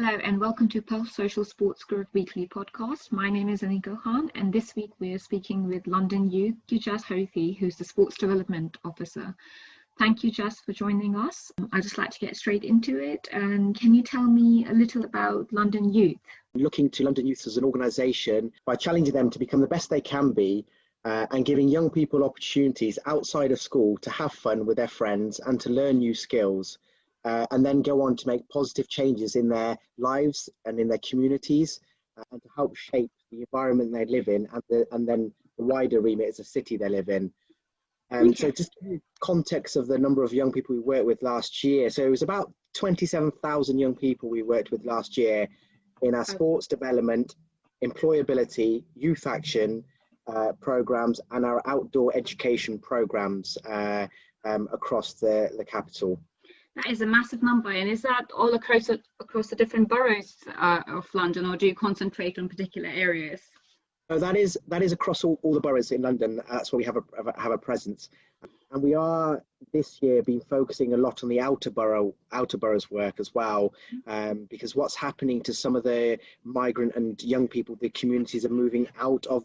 Hello and welcome to Pulse Social Sports Group weekly podcast. My name is Aniqa, and this week we are speaking with London Youth Jas Houthi, who's the Sports Development Officer. Thank you, Jas, for joining us. I'd just like to get straight into it. And can you tell me a little about London Youth? Looking to London Youth as an organisation by challenging them to become the best they can be and giving young people opportunities outside of school to have fun with their friends and to learn new skills. And then go on to make positive changes in their lives and in their communities and to help shape the environment they live in and then the wider remit as a city they live in. So just to give you context of the number of young people we worked with last year. So it was about 27,000 young people we worked with last year in our sports development, employability, youth action programs and our outdoor education programs across the capital. That is a massive number, and is that all across the different boroughs of London, or do you concentrate on particular areas? No, that is across all the boroughs in London. That's where we have a presence, and we are this year been focusing a lot on the outer boroughs work as well, because what's happening to some of the migrant and young people, the communities are moving out of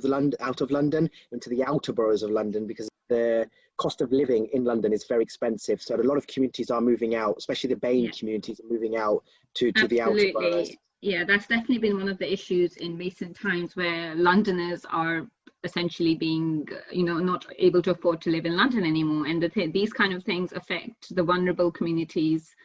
London into the outer boroughs of London because the cost of living in London is very expensive. So a lot of communities are moving out, especially the BAME communities are moving out to the outer boroughs. Yeah, that's definitely been one of the issues in recent times where Londoners are essentially being, not able to afford to live in London anymore. And these kind of things affect the vulnerable communities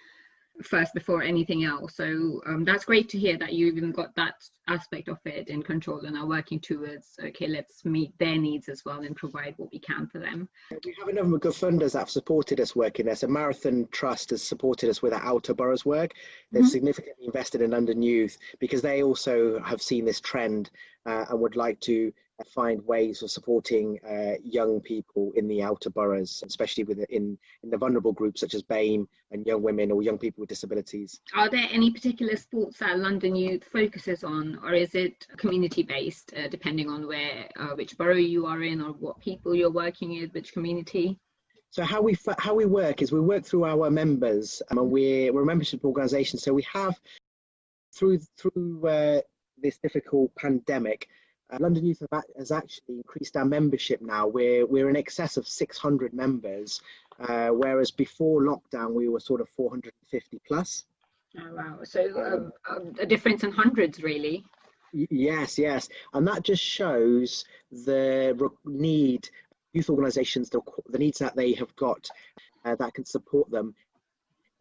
first before anything else. So that's great to hear that you even got that aspect of it in control and are working towards, okay, let's meet their needs as well and provide what we can for them. We have a number of good funders that have supported us working there. So Marathon Trust has supported us with our outer boroughs work. They've significantly invested in London Youth because they also have seen this trend and would like to find ways of supporting young people in the outer boroughs, especially in the vulnerable groups such as BAME and young women or young people with disabilities. Are there any particular sports that London Youth focuses on, or is it community based, depending on which borough you are in or what people you're working with, which community? So how we work is we work through our members, and we're a membership organisation. So we have through this difficult pandemic, London Youth has actually increased our membership now. We're in excess of 600 members, whereas before lockdown we were sort of 450 plus. Oh wow! So a difference in hundreds, really. Yes, and that just shows the need youth organisations, the needs that they have got that can support them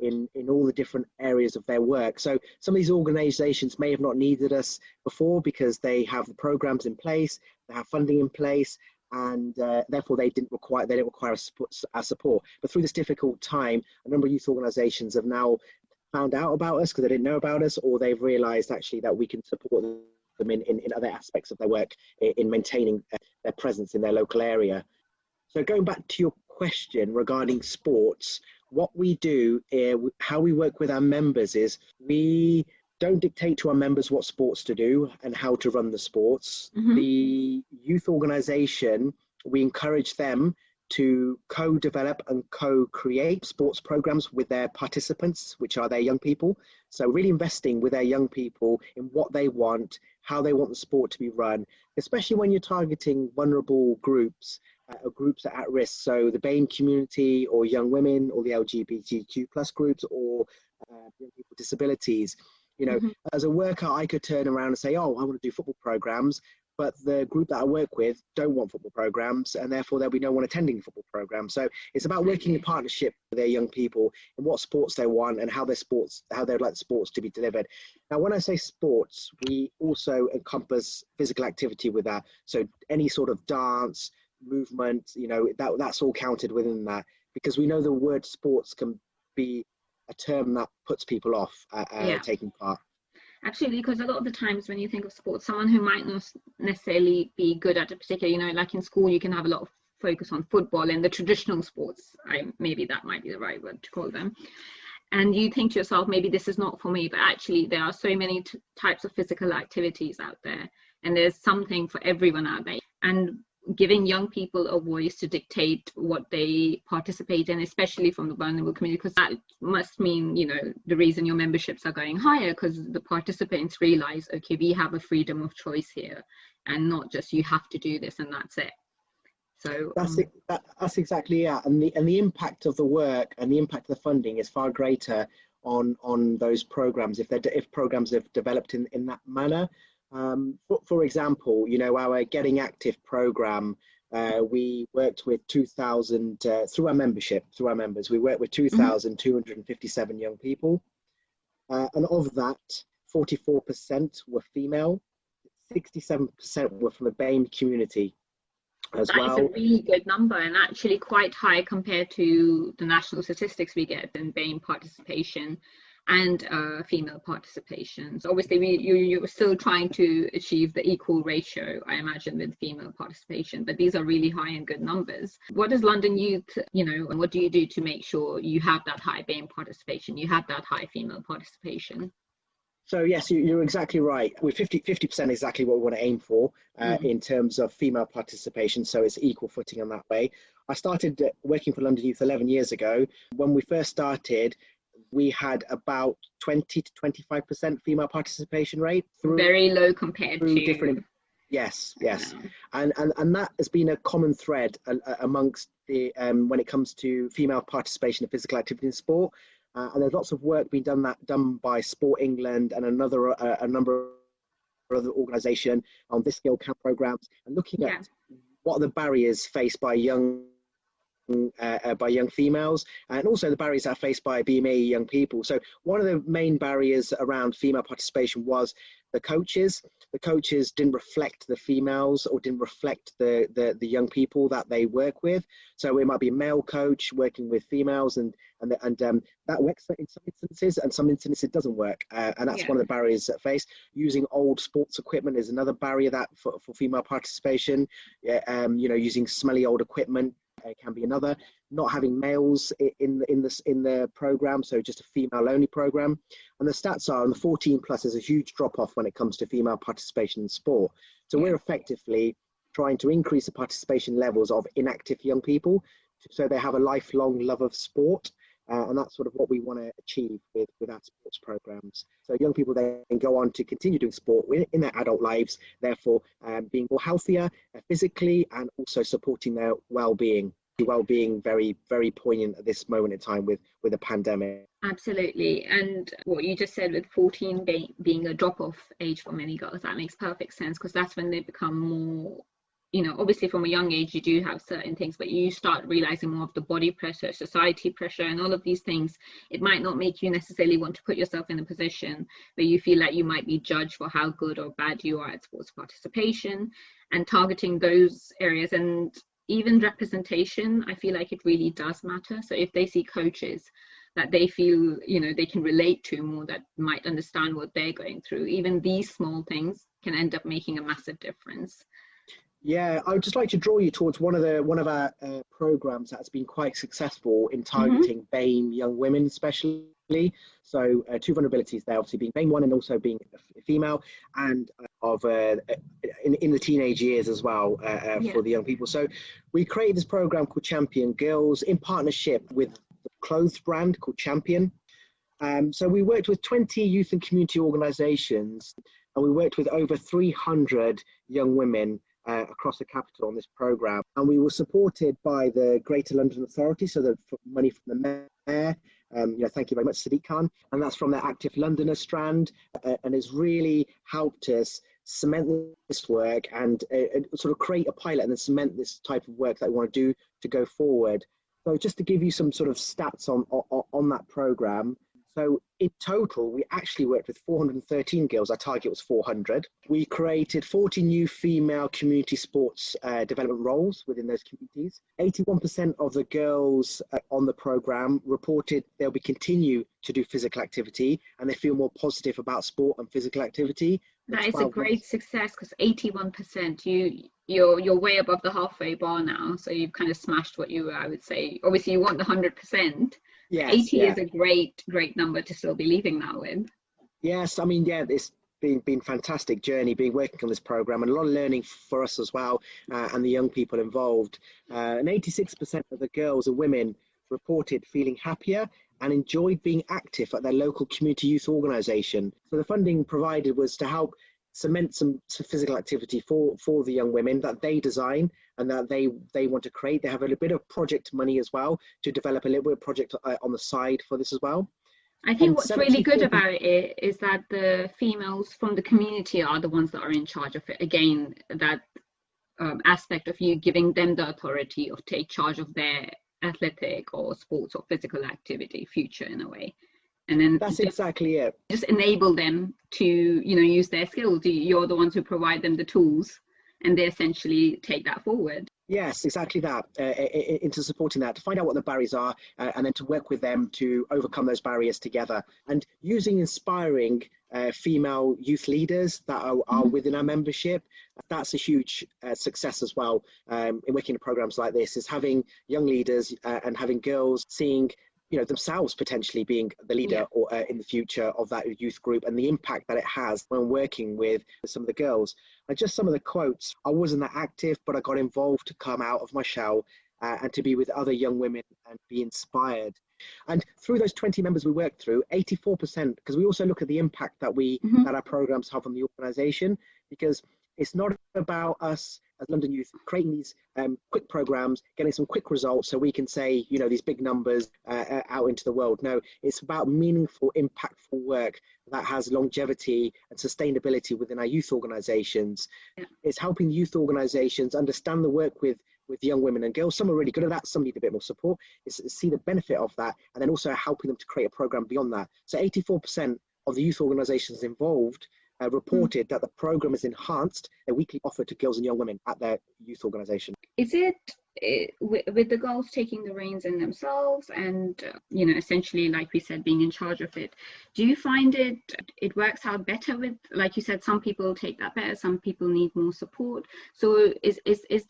in all the different areas of their work. So some of these organisations may have not needed us before because they have the programs in place, they have funding in place, and therefore they didn't require our support. But through this difficult time, a number of youth organisations have now found out about us because they didn't know about us, or they've realised actually that we can support them in other aspects of their work in maintaining their presence in their local area. So going back to your question regarding sports, what we do, how we work with our members is we don't dictate to our members what sports to do and how to run the sports. The youth organisation, we encourage them to co-develop and co-create sports programs with their participants, which are their young people. So really investing with their young people in what they want, how they want the sport to be run, especially when you're targeting vulnerable groups or groups that are at risk. So the BAME community or young women or the LGBTQ plus groups or young people with disabilities. As a worker, I could turn around and say, oh, I want to do football programs, but the group that I work with don't want football programs, and therefore there'll be no one attending football programs. So it's about working in partnership with their young people and what sports they want and how they'd like sports to be delivered. Now, when I say sports, we also encompass physical activity with that. So any sort of dance, movement, that's all counted within that, because we know the word sports can be a term that puts people off taking part. Absolutely, because a lot of the times when you think of sports, someone who might not necessarily be good at a particular, like in school, you can have a lot of focus on football and the traditional sports. Maybe that might be the right word to call them. And you think to yourself, maybe this is not for me, but actually there are so many types of physical activities out there, and there's something for everyone out there. And giving young people a voice to dictate what they participate in, especially from the vulnerable community, because that must mean, you know, the reason your memberships are going higher, because the participants realize, okay, we have a freedom of choice here, and not just you have to do this and that's it. So that's exactly it. And the impact of the work and the impact of the funding is far greater on those programs if programs have developed in that manner. For example, you know, our Getting Active program, we worked with 2,000 through our members. We worked with 2,257 young people, and of that, 44% were female, 67% were from the BAME community as well. That is a really good number, and actually quite high compared to the national statistics we get in BAME participation and female participation. So obviously you're still trying to achieve the equal ratio, I imagine, with female participation, but these are really high and good numbers. What does London Youth, you know, and what do you do to make sure you have that high BAME participation, you have that high female participation? So yes, you're exactly right. We're 50% exactly what we want to aim for in terms of female participation. So it's equal footing on that way. I started working for London Youth 11 years ago. When we first started, we had about 20 to 25% female participation rate. Very low compared to different. Yes. And that has been a common thread amongst the when it comes to female participation in physical activity in sport. And there's lots of work being done by Sport England and a number of other organisations on this skill camp programs, and looking at what are the barriers faced by young females, and also the barriers that are faced by BME young people. So one of the main barriers around female participation was the coaches. The coaches didn't reflect the females or didn't reflect the young people that they work with. So it might be a male coach working with females, and that works in some instances, and some instances it doesn't work. And that's one of the barriers that face. Using old sports equipment is another barrier that for female participation. You know, using smelly old equipment can be another. Not having males in the program, so just a female only program. And the stats are on the 14 plus, there's a huge drop off when it comes to female participation in sport. So we're effectively trying to increase the participation levels of inactive young people, so they have a lifelong love of sport. And that's sort of what we want to achieve with our sports programs. So young people then go on to continue doing sport in their adult lives, therefore being more healthier physically, and also supporting their well-being. Well-being very, very poignant at this moment in time with a pandemic. Absolutely. And what you just said with 14 being a drop-off age for many girls, that makes perfect sense, because that's when they become more, you know, obviously from a young age you do have certain things, but you start realizing more of the body pressure, society pressure, and all of these things. It might not make you necessarily want to put yourself in a position where you feel like you might be judged for how good or bad you are at sports participation, and targeting those areas. And even representation, I feel like it really does matter. So if they see coaches that they feel, you know, they can relate to more, that might understand what they're going through, even these small things can end up making a massive difference. Yeah, I would just like to draw you towards one of our programs that's been quite successful in targeting BAME young women, especially. So two vulnerabilities there, obviously being BAME one and also being a female, and in the teenage years as well for the young people. So we created this program called Champion Girls in partnership with the clothes brand called Champion. So we worked with 20 youth and community organisations, and we worked with over 300 young women across the capital on this programme, and we were supported by the Greater London Authority, so the money from the Mayor, thank you very much, Sadiq Khan, and that's from their Active Londoner strand, and has really helped us cement this work and sort of create a pilot and then cement this type of work that we want to do to go forward. So just to give you some sort of stats on that programme. So in total, we actually worked with 413 girls. Our target was 400. We created 40 new female community sports development roles within those communities. 81% of the girls on the programme reported they'll continue to do physical activity, and they feel more positive about sport and physical activity. That is a great success, because 81%, you're way above the halfway bar now. So you've kind of smashed what you were, I would say. Obviously, you want the 100%. Yes, 80 is a great number to still be leaving that with. Yes, I mean, been fantastic journey, working on this program, and a lot of learning for us as well, and the young people involved. And 86% of the girls and women reported feeling happier and enjoyed being active at their local community youth organisation. So the funding provided was to help cement some physical activity for the young women that they design and that they want to create. They have a little bit of project money as well to develop a little bit of project on the side for this as well. I think what's really good about it is that the females from the community are the ones that are in charge of it. Again, that aspect of you giving them the authority of take charge of their athletic or sports or physical activity future in a way. And then that's exactly it. Just enable them to, use their skills. You're the ones who provide them the tools, and they essentially take that forward. Yes, exactly that. Into supporting that, to find out what the barriers are, and then to work with them to overcome those barriers together. And using inspiring female youth leaders that are within our membership, that's a huge success as well. In working in programs like this, is having young leaders and having girls seeing themselves potentially being the leader or in the future of that youth group, and the impact that it has when working with some of the girls. And just some of the quotes: I wasn't that active, but I got involved to come out of my shell and to be with other young women and be inspired. And through those 20 members we worked through, 84%, because we also look at the impact that that our programs have on the organisation, because it's not about us as London Youth creating these quick programs, getting some quick results so we can say, these big numbers out into the world. No, it's about meaningful, impactful work that has longevity and sustainability within our youth organisations. Yeah. It's helping youth organisations understand the work with young women and girls. Some are really good at that, some need a bit more support. It's see the benefit of that, and then also helping them to create a programme beyond that. So 84% of the youth organisations involved reported that the programme has enhanced their weekly offer to girls and young women at their youth organisation. Is it with the girls taking the reins in themselves and, essentially, like we said, being in charge of it, do you find it works out better with, like you said, some people take that better, some people need more support? So is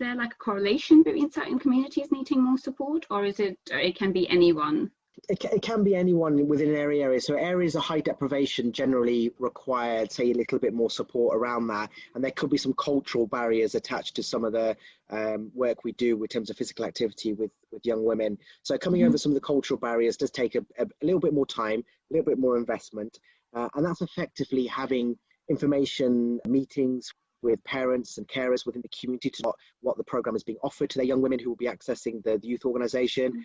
there like a correlation between certain communities needing more support, or is it can be anyone? It can be anyone within an area. So areas of high deprivation generally require, say, a little bit more support around that. And there could be some cultural barriers attached to some of the work we do in terms of physical activity with young women. So coming over some of the cultural barriers does take a little bit more time, a little bit more investment. And that's effectively having information meetings with parents and carers within the community to what the programme is being offered to their young women who will be accessing the youth organisation.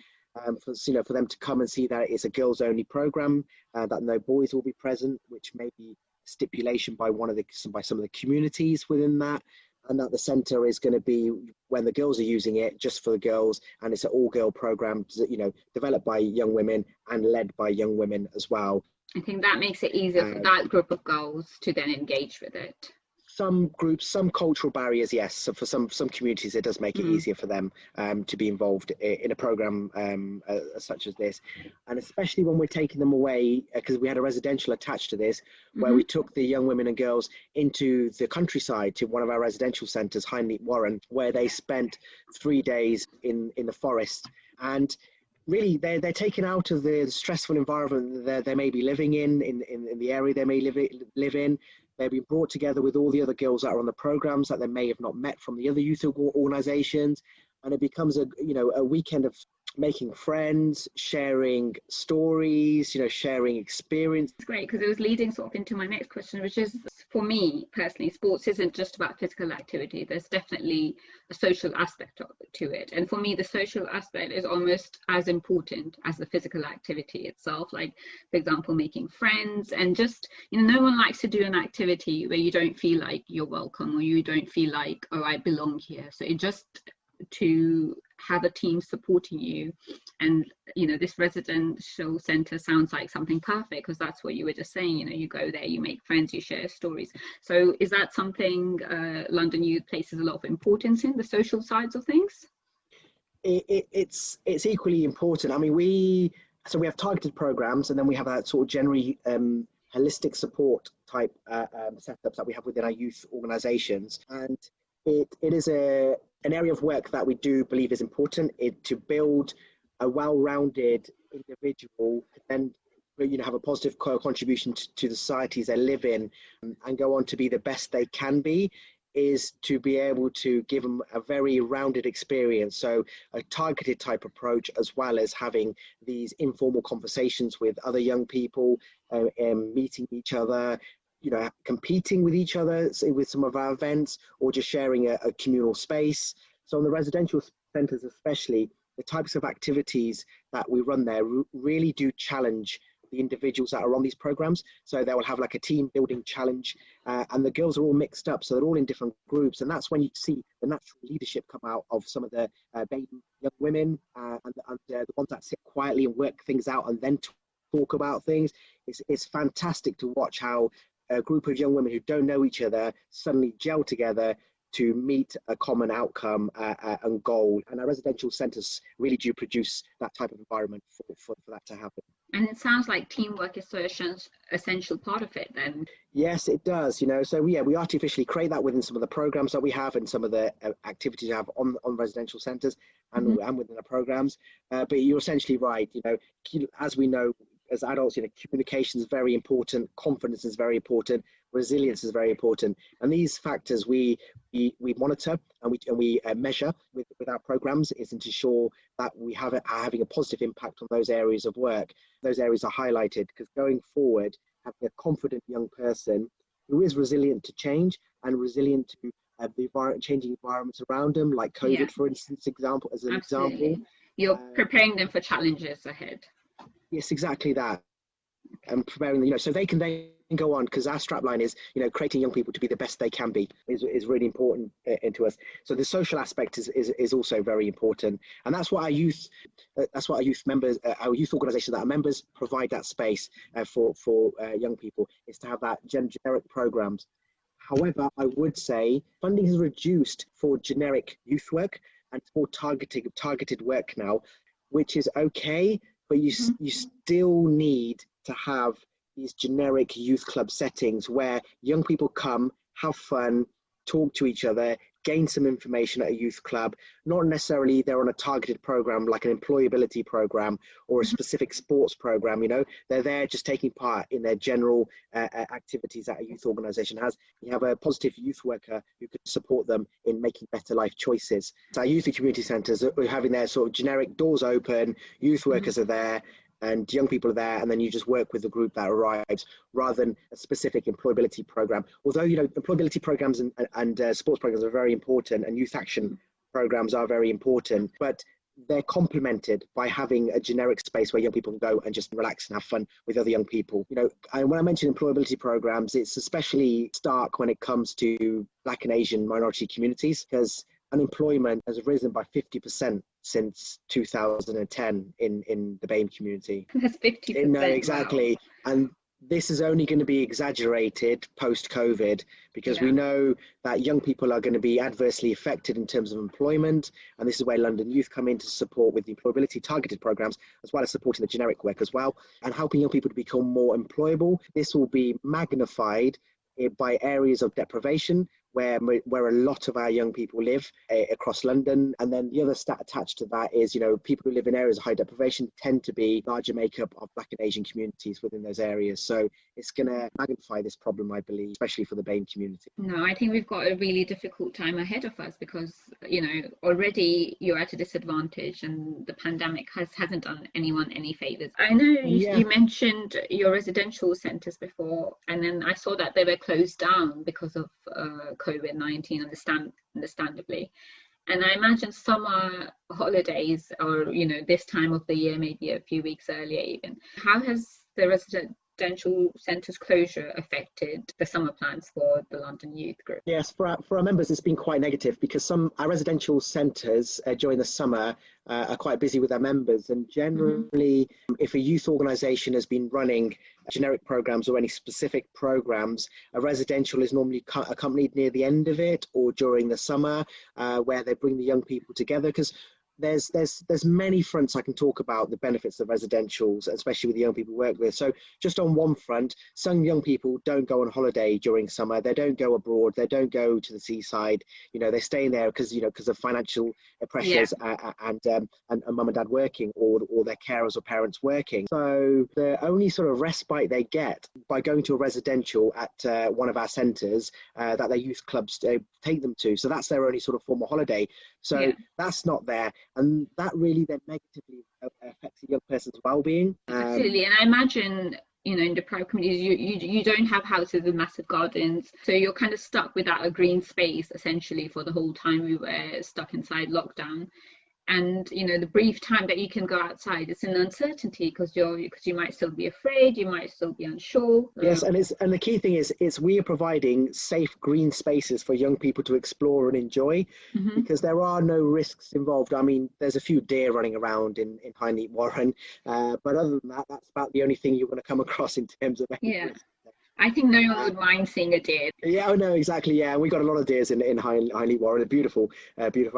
For them to come and see that it's a girls only program, that no boys will be present, which may be stipulation by some of the communities within that, and that the centre is going to be, when the girls are using it, just for the girls, and it's an all girl program, developed by young women and led by young women as well. I think that makes it easier for that group of girls to then engage with it. Some groups, some cultural barriers, yes. So for some communities, it does make it easier for them to be involved in a program such as this. And especially when we're taking them away, because we had a residential attached to this, where we took the young women and girls into the countryside to one of our residential centres, Hindley Warren, where they spent 3 days in the forest. And really, they're taken out of the stressful environment that they may be living in the area they may live in. They've been brought together with all the other girls that are on the programs that they may have not met from the other youth organisations, and it becomes a weekend of making friends, sharing stories, sharing experience. It's great, because it was leading sort of into my next question, which is, for me personally, sports isn't just about physical activity. There's definitely a social aspect to it, and for me the social aspect is almost as important as the physical activity itself. Like, for example, making friends, and just no one likes to do an activity where you don't feel like you're welcome, or you don't feel like, oh, I belong here. So it just to have a team supporting you, and this residential centre sounds like something perfect, because that's what you were just saying. You go there, you make friends, you share stories. So is that something London Youth places a lot of importance in, the social sides of things? It's equally important. I mean, we have targeted programs, and then we have that sort of generally holistic support type setups that we have within our youth organisations, and it is an area of work that we do believe is important, to build a well-rounded individual and have a positive contribution to the societies they live in, and go on to be the best they can be, is to be able to give them a very rounded experience. So a targeted type approach, as well as having these informal conversations with other young people, meeting each other, competing with each other with some of our events, or just sharing a communal space. So in the residential centres especially, the types of activities that we run there really do challenge the individuals that are on these programs. So they will have like a team building challenge, and the girls are all mixed up, so they're all in different groups, and that's when you see the natural leadership come out of some of the baby young women, and the ones that sit quietly and work things out and then talk about things. It's fantastic to watch how a group of young women who don't know each other suddenly gel together to meet a common outcome and goal. And our residential centres really do produce that type of environment for that to happen. And it sounds like teamwork is such an essential part of it then. Yes, it does. So we artificially create that within some of the programs that we have and some of the activities we have on residential centres and within the programs. But you're essentially right. As we know, as adults, communication is very important, confidence is very important, resilience is very important, and these factors we monitor and we measure with our programs, is to ensure that we are having a positive impact on those areas of work. Those areas are highlighted, because going forward, having a confident young person who is resilient to change and resilient to the changing environments around them, like COVID, for instance, example. You're preparing them for challenges ahead. Yes, exactly that. And preparing them, so they can then go on, because our strapline is, creating young people to be the best they can be is really important to us. So the social aspect is also very important, and that's what our youth members, our youth organisations that are members provide that space for young people, is to have that generic programs. However, I would say funding has reduced for generic youth work and more targeted work now, which is okay. But you still need to have these generic youth club settings where young people come, have fun, talk to each other, gain some information at a youth club. Not necessarily they're on a targeted program like an employability program or a specific sports program. They're there just taking part in their general activities that a youth organisation has. You have a positive youth worker who can support them in making better life choices. So our youth and community centres are having their sort of generic doors open, youth workers are there, and young people are there, and then you just work with the group that arrives, rather than a specific employability program. Although employability programs and sports programs are very important, and youth action programs are very important, but they're complemented by having a generic space where young people can go and just relax and have fun with other young people. And when I mention employability programs, it's especially stark when it comes to Black and Asian minority communities, because unemployment has risen by 50% since 2010 in the BAME community. That's 50%. No, exactly. Wow. And this is only going to be exaggerated post-COVID, because we know that young people are going to be adversely affected in terms of employment. And this is where London Youth come in to support with the employability targeted programs, as well as supporting the generic work as well, and helping young people to become more employable. This will be magnified by areas of deprivation, where a lot of our young people live across London. And then the other stat attached to that is, people who live in areas of high deprivation tend to be larger makeup of Black and Asian communities within those areas. So it's going to magnify this problem, I believe, especially for the BAME community. No, I think we've got a really difficult time ahead of us, because, already you're at a disadvantage, and the pandemic hasn't done anyone any favours. I know you mentioned your residential centres before, and then I saw that they were closed down because of COVID-19, understandably. And I imagine summer holidays, or this time of the year, maybe a few weeks earlier even. How has the residential centres closure affected the summer plans for the London Youth Group? Yes, for our members it's been quite negative, because our residential centres during the summer are quite busy with their members, and generally if a youth organisation has been running generic programs or any specific programs, a residential is normally accompanied near the end of it or during the summer, where they bring the young people together, because there's many fronts I can talk about the benefits of residentials, especially with the young people we work with. So just on one front, some young people don't go on holiday during summer. They don't go abroad. They don't go to the seaside. They stay in there because of financial pressures, and mum and dad working, or their carers or parents working. So the only sort of respite they get by going to a residential at one of our centres that their youth clubs take them to. So that's their only sort of form of holiday. So that's not there. And that really then negatively affects a young person's well-being. Absolutely. And I imagine, in deprived communities, you don't have houses with massive gardens. So you're kind of stuck without a green space, essentially, for the whole time we were stuck inside lockdown. And the brief time that you can go outside, it's an uncertainty because you might still be afraid, you might still be unsure. Yes, and the key thing is we are providing safe green spaces for young people to explore and enjoy, because there are no risks involved. I mean, there's a few deer running around in Hindley Warren, but other than that, that's about the only thing you're going to come across in terms of risk. I think no one would mind seeing a deer. Yeah, no, exactly. Yeah, we got a lot of deers in Hindley Warren. They're beautiful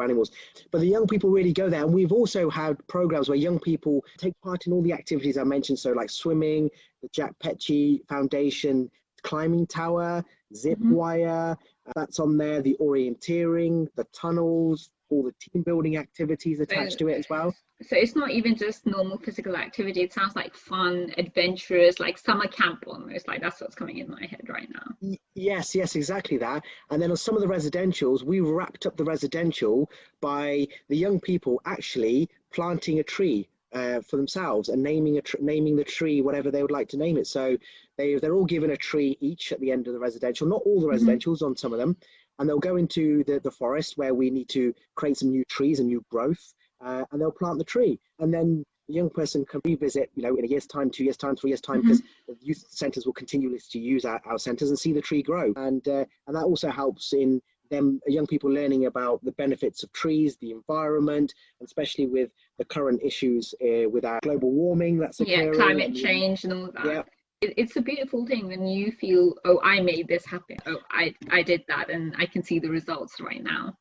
animals. But the young people really go there, and we've also had programs where young people take part in all the activities I mentioned. So like swimming, the Jack Petchey Foundation climbing tower, zip wire. That's on there. The orienteering, the tunnels, all the team building activities attached to it as well. So it's not even just normal physical activity. It sounds like fun, adventurous, like summer camp almost. Like that's what's coming in my head right now. Yes, exactly that. And then on some of the residentials, we wrapped up the residential by the young people actually planting a tree for themselves and naming the tree whatever they would like to name it. So they're all given a tree each at the end of the residential. Not all the residentials, on some of them. And they'll go into the forest where we need to create some new trees and new growth, and they'll plant the tree. And then the young person can revisit, in a year's time, 2 years' time, 3 years' time, because the youth centres will continue to use our centres and see the tree grow. And that also helps in them, young people, learning about the benefits of trees, the environment, and especially with the current issues with our global warming that's occurring. Yeah, climate change and all that. Yeah. It's a beautiful thing when you feel, oh, I made this happen. Oh, I did that, and I can see the results right now.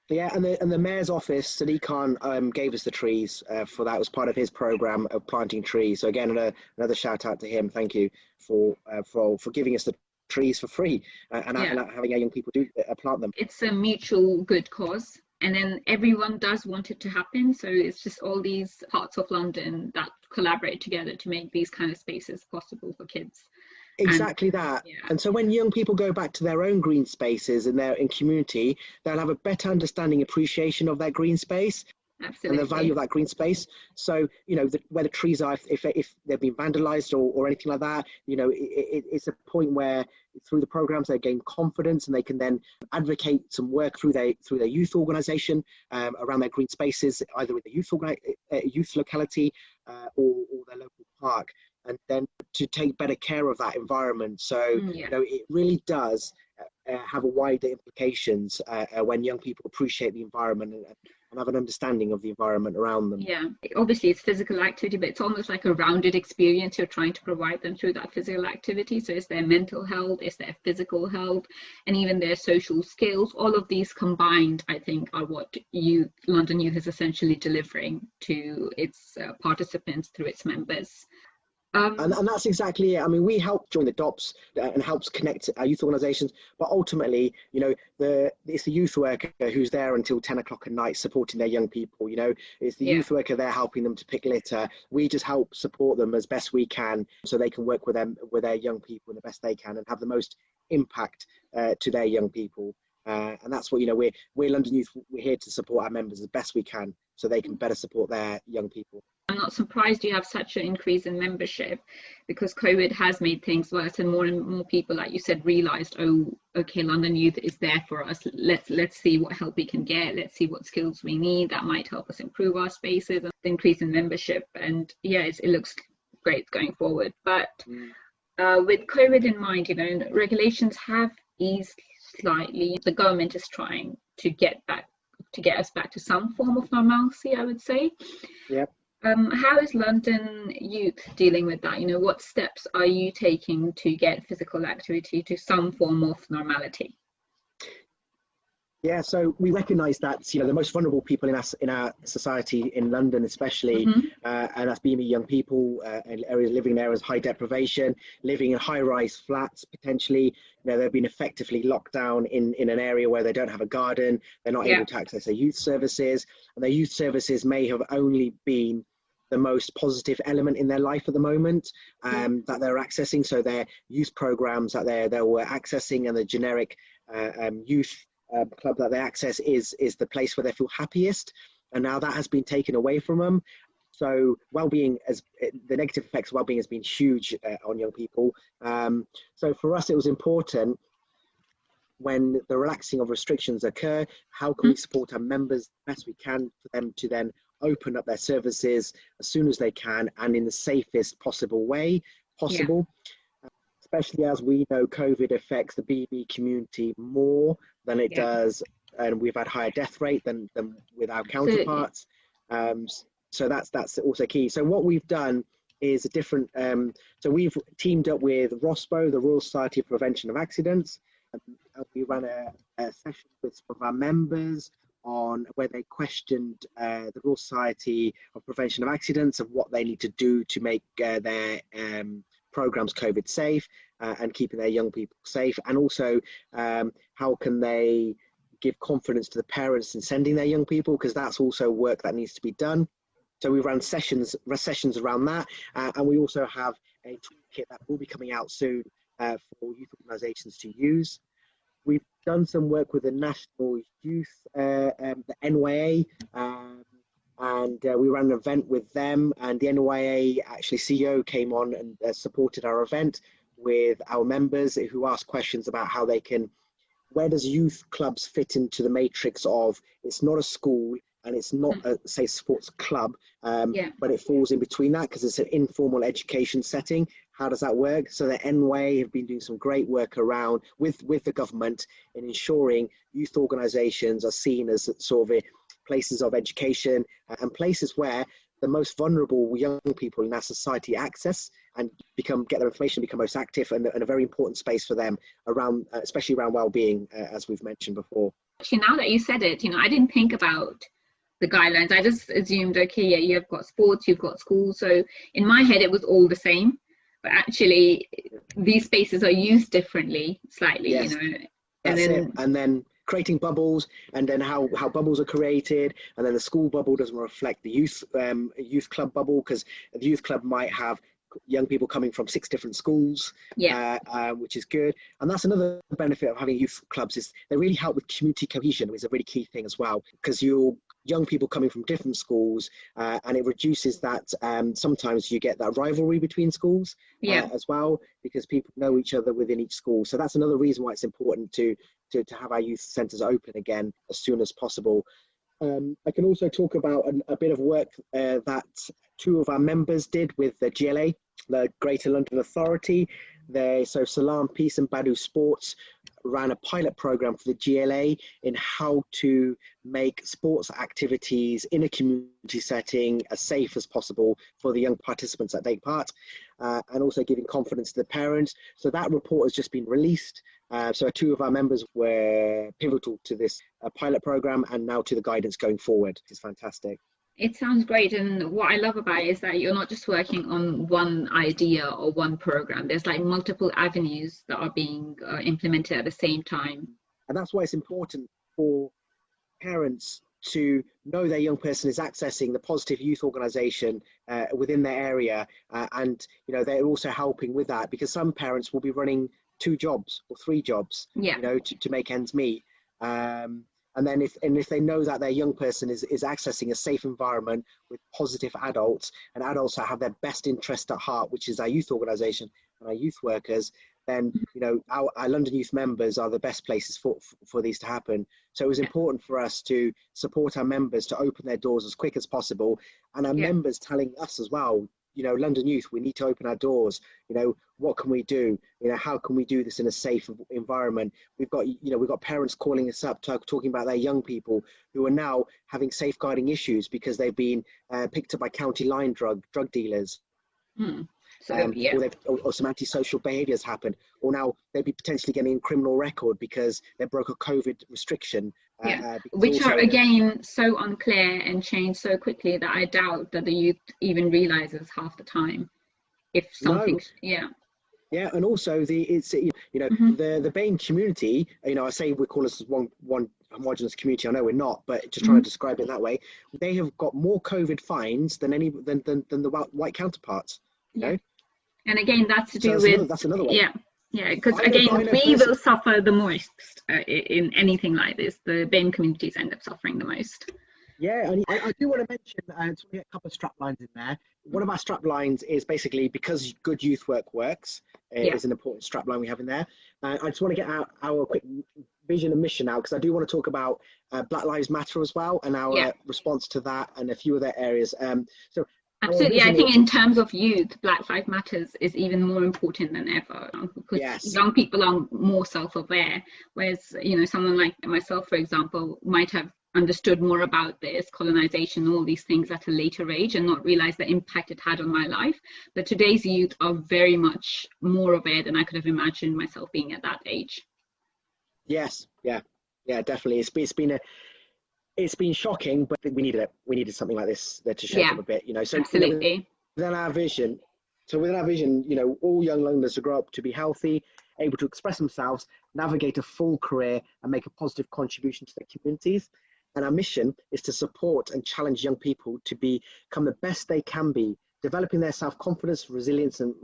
Yeah, and the mayor's office, Aniqa, gave us the trees for that. It was part of his program of planting trees. So again, another shout out to him. Thank you for giving us the trees for free and having our young people plant them. It's a mutual good cause. And then everyone does want it to happen. So it's just all these parts of London that collaborate together to make these kind of spaces possible for kids. Exactly that. Yeah. And so when young people go back to their own green spaces and they're in community, they'll have a better understanding, appreciation of their green space. Absolutely. And the value of that green space. So, where the trees are, if they've been vandalized or anything like that, it's a point where through the programs they gain confidence and they can then advocate some work through their youth organisation around their green spaces, either with the youth locality or their local park, and then to take better care of that environment. So, it really does have a wider implications when young people appreciate the environment and have an understanding of the environment around them. Yeah, obviously it's physical activity, but it's almost like a rounded experience you're trying to provide them through that physical activity. So it's their mental health, it's their physical health, and even their social skills. All of these combined, I think, are what London Youth is essentially delivering to its participants through its members. And that's exactly it. I mean, we help join the DOPS and helps connect our youth organisations, but ultimately, it's the youth worker who's there until 10 o'clock at night supporting their young people. It's the youth worker there helping them to pick litter. We just help support them as best we can so they can work with their young people the best they can and have the most impact to their young people. And that's what, we're London Youth. We're here to support our members as best we can so they can better support their young people. I'm not surprised you have such an increase in membership because COVID has made things worse and more people, like you said, realised, oh, okay, London Youth is there for us. Let's see what help we can get. Let's see what skills we need that might help us improve our spaces. The increase in membership, and it looks great going forward. But with COVID in mind, regulations have eased slightly. The government is trying to get us back to some form of normalcy, I would say. Yep. How is London Youth dealing with that? What steps are you taking to get physical activity to some form of normality? Yeah, so we recognise that, you know, the most vulnerable people in our society, in London especially, and that's being young people in areas living in areas of high deprivation, living in high-rise flats potentially. You know, they've been effectively locked down in an area where they don't have a garden, they're not able to access their youth services, and their youth services may have only been the most positive element in their life at the moment that they're accessing. So their youth programs that they were accessing, and the generic youth club that they access is the place where they feel happiest, and now that has been taken away from them. So well-being, as the negative effects of well-being has been huge on young people. So for us, it was important, when the relaxing of restrictions occur, how can we support our members best we can for them to then open up their services as soon as they can and in the safest possible way possible. Especially as we know COVID affects the BB community more than it does, and we've had higher death rate than with our counterparts. So that's also key. So what we've done is a different, so we've teamed up with ROSPO, the Royal Society of Prevention of Accidents, and we ran a session with some of our members on where they questioned the Royal Society of Prevention of Accidents of what they need to do to make their programs COVID safe and keeping their young people safe, and also how can they give confidence to the parents in sending their young people, because that's also work that needs to be done. So we ran sessions around that, and we also have a toolkit that will be coming out soon for youth organisations to use. We've done some work with the National Youth, the NYA, and we ran an event with them, and the NYA actually CEO came on and supported our event with our members who asked questions about how they can, where does youth clubs fit into the matrix of, it's not a school and it's not a, say, sports club, but it falls in between that because it's an informal education setting. How does that work? So the NYA have been doing some great work around with the government in ensuring youth organisations are seen as sort of places of education and places where the most vulnerable young people in our society access and get their information, become most active, and a very important space for them around, especially around well-being, as we've mentioned before. Actually, now that you said it, I didn't think about the guidelines. I just assumed, okay, yeah, you've got sports, you've got schools. So in my head, it was all the same. But actually, these spaces are used differently, slightly, And then creating bubbles, and then how bubbles are created, and then the school bubble doesn't reflect the youth club bubble, because the youth club might have young people coming from 6 different schools, which is good. And that's another benefit of having youth clubs, is they really help with community cohesion, which is a really key thing as well, because you're young people coming from different schools, and it reduces that. Sometimes you get that rivalry between schools as well, because people know each other within each school. So that's another reason why it's important to have our youth centres open again as soon as possible. I can also talk about a bit of work that 2 of our members did with the GLA, the Greater London Authority. So Salam Peace and Badu Sports ran a pilot program for the GLA in how to make sports activities in a community setting as safe as possible for the young participants that take part, and also giving confidence to the parents. So that report has just been released. So 2 of our members were pivotal to this pilot program, and now to the guidance going forward. It's fantastic. It sounds great, and what I love about it is that you're not just working on one idea or one program. There's like multiple avenues that are being implemented at the same time. And that's why it's important for parents to know their young person is accessing the positive youth organisation within their area, and they're also helping with that, because some parents will be running 2 jobs or 3 jobs, to make ends meet. And then if they know that their young person is accessing a safe environment with positive adults, and adults that have their best interest at heart, which is our youth organisation and our youth workers, then our London Youth members are the best places for these to happen. So it was important for us to support our members to open their doors as quick as possible, and our members telling us as well, London Youth, we need to open our doors. What can we do? How can we do this in a safe environment? We've got parents calling us up, talking about their young people who are now having safeguarding issues because they've been picked up by county line drug dealers. Or some antisocial behaviours happen, or now they'd be potentially getting a criminal record because they broke a COVID restriction Which are again so unclear and change so quickly that I doubt that the youth even realizes half the time if something. Yeah, and also the BAME community. I say we call us one homogenous community. I know we're not, but just trying to describe it that way. They have got more COVID fines than the white counterparts. You know? And again, that's to do with that's another one. Yeah, because again, we will suffer the most in anything like this. The BAME communities end up suffering the most. Yeah, and I do want to mention, so we get a couple of strap lines in there. One of our strap lines is basically because good youth work works, is an important strap line we have in there. I just want to get our quick vision and mission now, because I do want to talk about Black Lives Matter as well, and our response to that, and a few other areas. So absolutely, I think in terms of youth, Black Lives Matter is even more important than ever, because young people are more self-aware, whereas someone like myself, for example, might have understood more about this colonization, all these things at a later age, and not realize the impact it had on my life. But today's youth are very much more aware than I could have imagined myself being at that age. Yes, yeah, definitely. It's been shocking, but we needed it. We needed something like this to shake up a bit, So absolutely. Within our vision, all young Londoners to grow up to be healthy, able to express themselves, navigate a full career, and make a positive contribution to their communities. And our mission is to support and challenge young people to become the best they can be, developing their self-confidence, resilience, and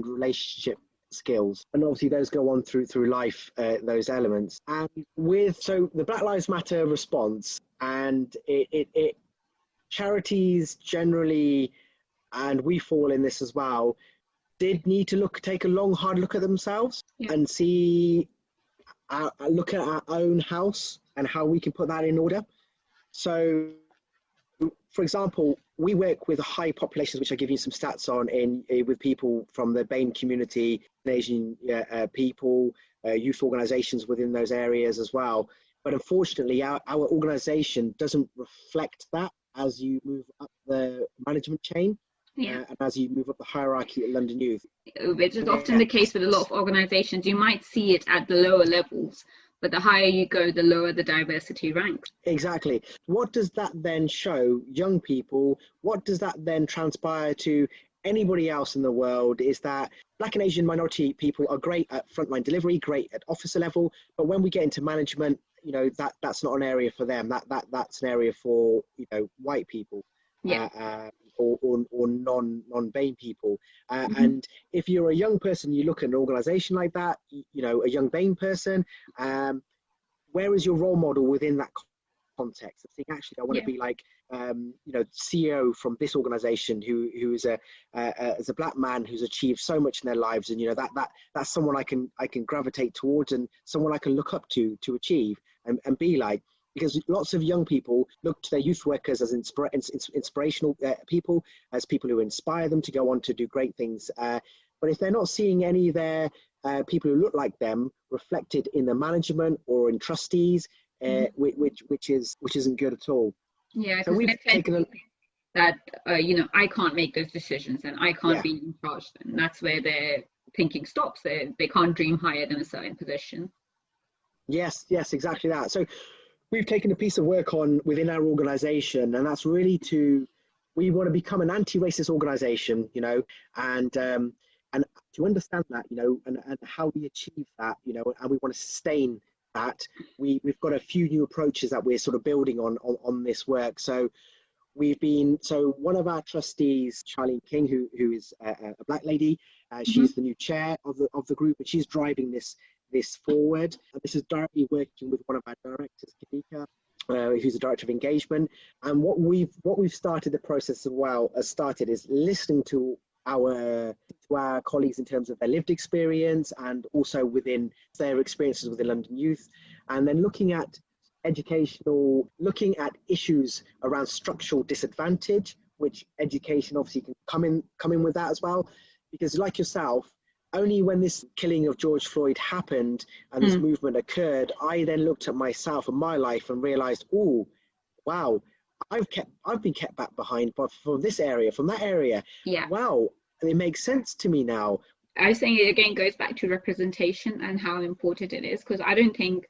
relationship skills. And obviously those go on through life, those elements. And so the Black Lives Matter response, and it charities generally, and we fall in this as well, did need to take a hard look at themselves and look at our own house and how we can put that in order. So, for example, we work with high populations, which I give you some stats on, with people from the BAME community, Asian people, youth organisations within those areas as well. But unfortunately, our organisation doesn't reflect that as you move up the management chain. And as you move up the hierarchy at London Youth. Which is often the case with a lot of organisations. You might see it at the lower levels, but the higher you go, the lower the diversity ranks. Exactly. What does that then show young people? What does that then transpire to anybody else in the world? Is that Black and Asian minority people are great at frontline delivery, great at officer level, but when we get into management, that's not an area for them. That's an area for white people. Or non-BAME people. And if you're a young person, you look at an organisation like that, a young BAME person, where is your role model within that context? I think actually I want to be like, CEO from this organisation who is a Black man who's achieved so much in their lives, and that's someone I can gravitate towards, and someone I can look up to achieve and be like. Because lots of young people look to their youth workers as inspirational people, as people who inspire them to go on to do great things. But if they're not seeing any of their people who look like them reflected in the management or in trustees, which isn't good at all. Yeah, so we've taken that I can't make those decisions and I can't be in charge. And that's where their thinking stops. They can't dream higher than a certain position. Yes, exactly that. So we've taken a piece of work on within our organisation, and that's really we want to become an anti-racist organisation, and to understand that, and how we achieve that, and we want to sustain that. We've got a few new approaches that we're sort of building on this work. So one of our trustees, Charlene King, who is a Black lady, she's the new chair of the group, and she's driving this forward. And this is directly working with one of our directors, Aniqa, who's the director of engagement. And what we've started the process is listening to our colleagues in terms of their lived experience, and also within their experiences with the London Youth, and then looking at issues around structural disadvantage, which education obviously can come in with that as well. Because like yourself, only when this killing of George Floyd happened and this movement occurred, I then looked at myself and my life and realized, oh, wow, I've been kept back behind, but from this area, from that area. Yeah. Wow, it makes sense to me now. I was saying it again goes back to representation and how important it is, because I don't think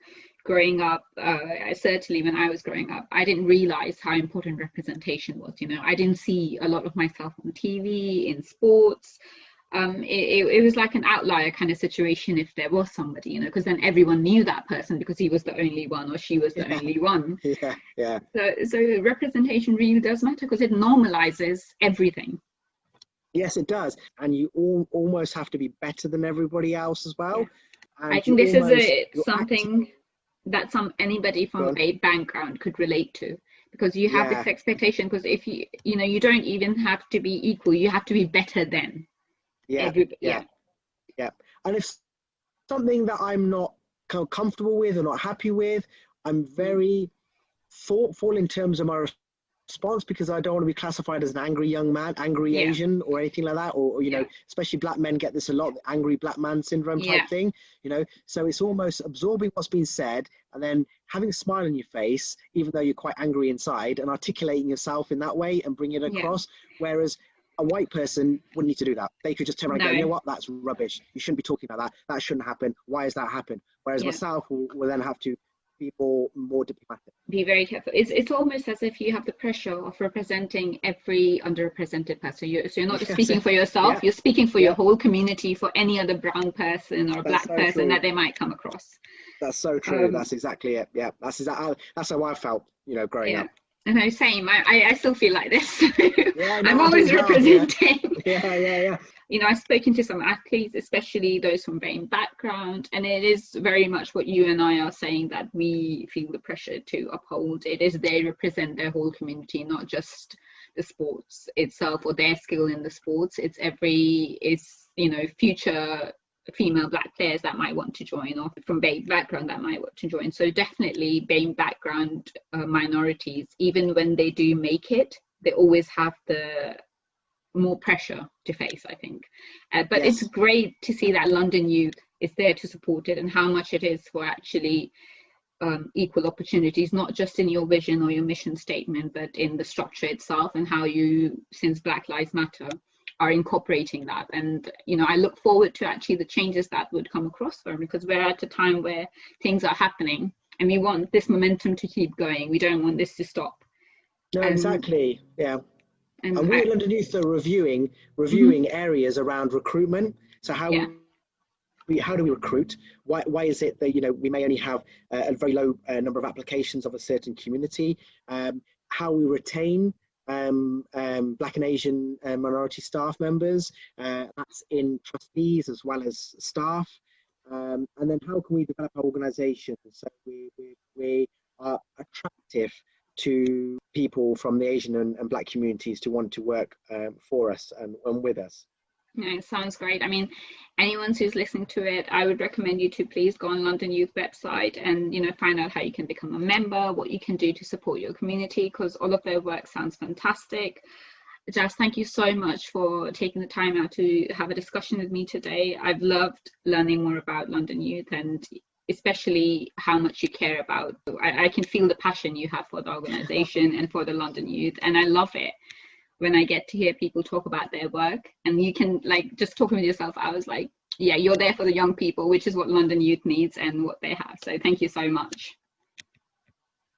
growing up, certainly when I was growing up, I didn't realize how important representation was. You know, I didn't see a lot of myself on TV, in sports. It was like an outlier kind of situation if there was somebody, you know, because then everyone knew that person because he was the only one or she was the only one. Yeah. So representation really does matter because it normalizes everything. Yes, it does. And you almost have to be better than everybody else as well. Yeah. I think this is something that anybody from a background could relate to, because you have this expectation, because if you know, you don't even have to be equal, you have to be better than. Yeah. And if something that I'm not comfortable with or not happy with, I'm very thoughtful in terms of my response, because I don't want to be classified as an angry young man, angry Asian or anything like that, or you know, especially black men get this a lot, the angry black man syndrome type thing, you know. So it's almost absorbing what's being said and then having a smile on your face even though you're quite angry inside, and articulating yourself in that way and bringing it across. Whereas a white person wouldn't need to do that. They could just turn around and go, you know what, that's rubbish, you shouldn't be talking about that, that shouldn't happen, why has that happened? Whereas myself will then have to be more diplomatic. Be very careful. It's almost as if you have the pressure of representing every underrepresented person. So you're not just speaking for yourself, you're speaking for your whole community, for any other brown person or black person that they might come across. That's so true. That's exactly it. Yeah, that's how I felt, you know, growing up. And I was saying, I still feel like this. I'm always representing. Yeah. You know, I've spoken to some athletes, especially those from BAME background, and it is very much what you and I are saying, that we feel the pressure to uphold. It is they represent their whole community, not just the sports itself or their skill in the sports. It's you know, future female black players that might want to join, or from BAME background that might want to join. So definitely BAME background minorities, even when they do make it, they always have the more pressure to face, I think. But it's great to see that London Youth is there to support it, and how much it is for actually equal opportunities, not just in your vision or your mission statement, but in the structure itself, and how you, since Black Lives Matter, are incorporating that. And you know, I look forward to actually the changes that would come across for them, because we're at a time where things are happening and we want this momentum to keep going. We don't want this to stop. No, exactly. And we at London Youth are reviewing areas around recruitment. So how do we recruit? Why is it that, you know, we may only have a very low number of applications of a certain community? How we retain Black and Asian minority staff members, that's in trustees as well as staff, and then how can we develop our organisation so we are attractive to people from the Asian and Black communities to want to work for us and with us. Yeah, it sounds great. I mean, anyone who's listening to it, I would recommend you to please go on London Youth website and, you know, find out how you can become a member, what you can do to support your community, because all of their work sounds fantastic. Jazz, thank you so much for taking the time out to have a discussion with me today. I've loved learning more about London Youth, and especially how much you care about. I can feel the passion you have for the organisation and for the London Youth, and I love it when I get to hear people talk about their work, and you can, like, just talking with yourself, I was like, yeah, you're there for the young people, which is what London Youth needs and what they have. So thank you so much.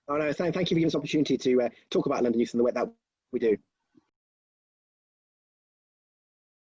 Oh no, thank you for giving us the opportunity to talk about London Youth and the work that we do.